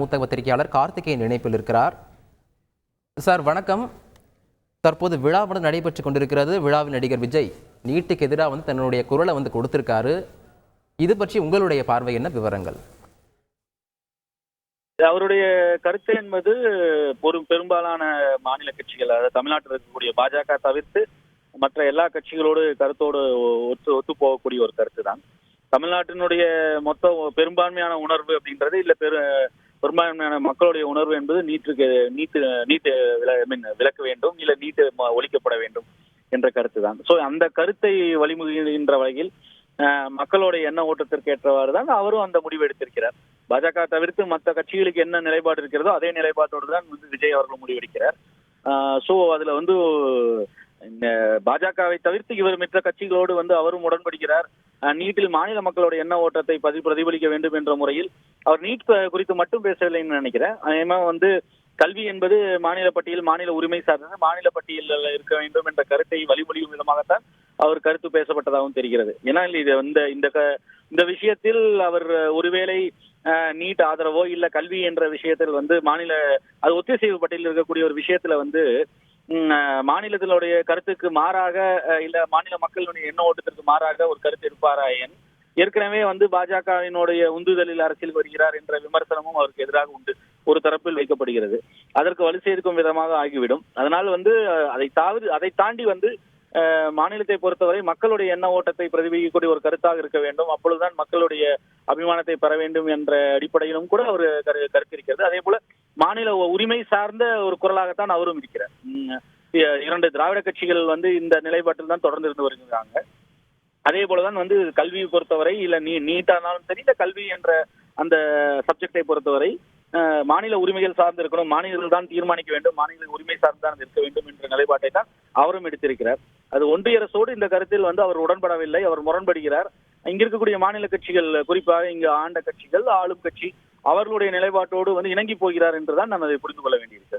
மூத்த பத்திரிகையாளர் கார்த்திகேயன் இணைப்பில் இருக்கிறார். சார் வணக்கம். தற்போது விழா நடைபெற்றுக் கொண்டிருக்கிறது. விழாவில் நடிகர் விஜய் நீட்டுக்கு எதிராக தன்னுடைய குரலை கொடுத்திருக்காரு. இது பற்றி உங்களுடைய பார்வை என்ன? விவரங்கள். அவருடைய கருத்து என்பது பெரும்பாலான மாநில கட்சிகள், அதாவது தமிழ்நாட்டில் இருக்கக்கூடிய பாஜக தவிர்த்து மற்ற எல்லா கட்சிகளோடு கருத்தோடு ஒத்து போகக்கூடிய ஒரு கருத்து தான். தமிழ்நாட்டினுடைய மொத்த பெரும்பான்மையான உணர்வு அப்படின்றது இல்ல பெரும்பான்மையான மக்களுடைய உணர்வு என்பது நீட்டு விலக்க வேண்டும், இல்ல நீட்டு ஒழிக்கப்பட வேண்டும் என்ற கருத்து தான். சோ அந்த கருத்தை வழிமுகின்ற வகையில் மக்களுடைய எண்ண ஓட்டத்திற்கு ஏற்றவாறு தான் அவரும் அந்த முடிவு எடுத்திருக்கிறார். பாஜக தவிர்த்து மற்ற கட்சிகளுக்கு என்ன நிலைப்பாடு இருக்கிறதோ அதே நிலைப்பாட்டோடு தான் விஜய் அவர்கள் முடிவெடுக்கிறார். சோ அதுல பாஜகவை தவிர்த்து இவர் மற்ற கட்சிகளோடு அவரும் உடன்படுகிறார். நீட்டில் மாநில மக்களோட எண்ண ஓட்டத்தை பிரதிபலிக்க வேண்டும் என்ற முறையில் அவர் நீட் குறித்து மட்டும் பேசவில்லைன்னு நினைக்கிறேன். அதேமா கல்வி என்பது மாநில பட்டியல், மாநில உரிமை சார்ந்தது, மாநில பட்டியலில் இருக்க வேண்டும் என்ற கருத்தை வழிமொழியும் விதமாகத்தான் அவர் கருத்து பேசப்பட்டதாகவும் தெரிகிறது. ஏன்னா இது இந்த விஷயத்தில் அவர் ஒருவேளை நீட் ஆதரவோ இல்ல கல்வி என்ற விஷயத்தில் மாநில அது ஒத்திசைவு பட்டியலில் இருக்கக்கூடிய ஒரு விஷயத்துல மாநிலத்தினுடைய கருத்துக்கு மாறாக இல்ல மாநில மக்களுடைய எண்ண ஓட்டத்திற்கு மாறாக ஒரு கருத்து இருப்பாராயன் ஏற்கனவே பாஜகவினுடைய உந்துதலில் அரசியல் வருகிறார் என்ற விமர்சனமும் அவருக்கு எதிராக உண்டு, ஒரு தரப்பில் வைக்கப்படுகிறது. அதற்கு வலு சேர்க்கும் விதமாக ஆகிவிடும். அதனால் அதை தாண்டி மாநிலத்தை பொறுத்தவரை மக்களுடைய எண்ண ஓட்டத்தை பிரதிபலிக்கக்கூடிய ஒரு கருத்தாக இருக்க வேண்டும். அப்பொழுதுதான் மக்களுடைய அபிமானத்தை பெற வேண்டும் என்ற அடிப்படையிலும் கூட ஒரு கருத்து இருக்கிறது. அதே போல மாநில உரிமை சார்ந்த ஒரு குரலாகத்தான் அவரும் இருக்கிறார். இரண்டு திராவிட கட்சிகள் இந்த நிலைப்பாட்டில் தான் தொடர்ந்து இருந்து வருகிறாங்க. அதே போலதான் கல்வியை பொறுத்தவரை இல்ல நீட்டானாலும் சரி, இந்த கல்வி என்ற அந்த சப்ஜெக்டை பொறுத்தவரை மாநில உரிமைகள் சார்ந்து இருக்கணும், மாநிலங்கள் தான் தீர்மானிக்க வேண்டும், மாநில உரிமை சார்ந்து தான் இருக்க வேண்டும் என்ற நிலைப்பாட்டை தான் அவரும் எடுத்திருக்கிறார். அது ஒன்றிய அரசோடு இந்த கருத்தில் அவர் உடன்படவில்லை, அவர் முரண்படுகிறார். இங்க இருக்கக்கூடிய மாநில கட்சிகள், குறிப்பாக இங்கு ஆண்ட கட்சிகள், ஆளும் கட்சி, அவர்களுடைய நிலைப்பாட்டோடு இணங்கி போகிறார் என்றுதான் நாம் அதை புரிந்து கொள்ள வேண்டியிருக்கிறது.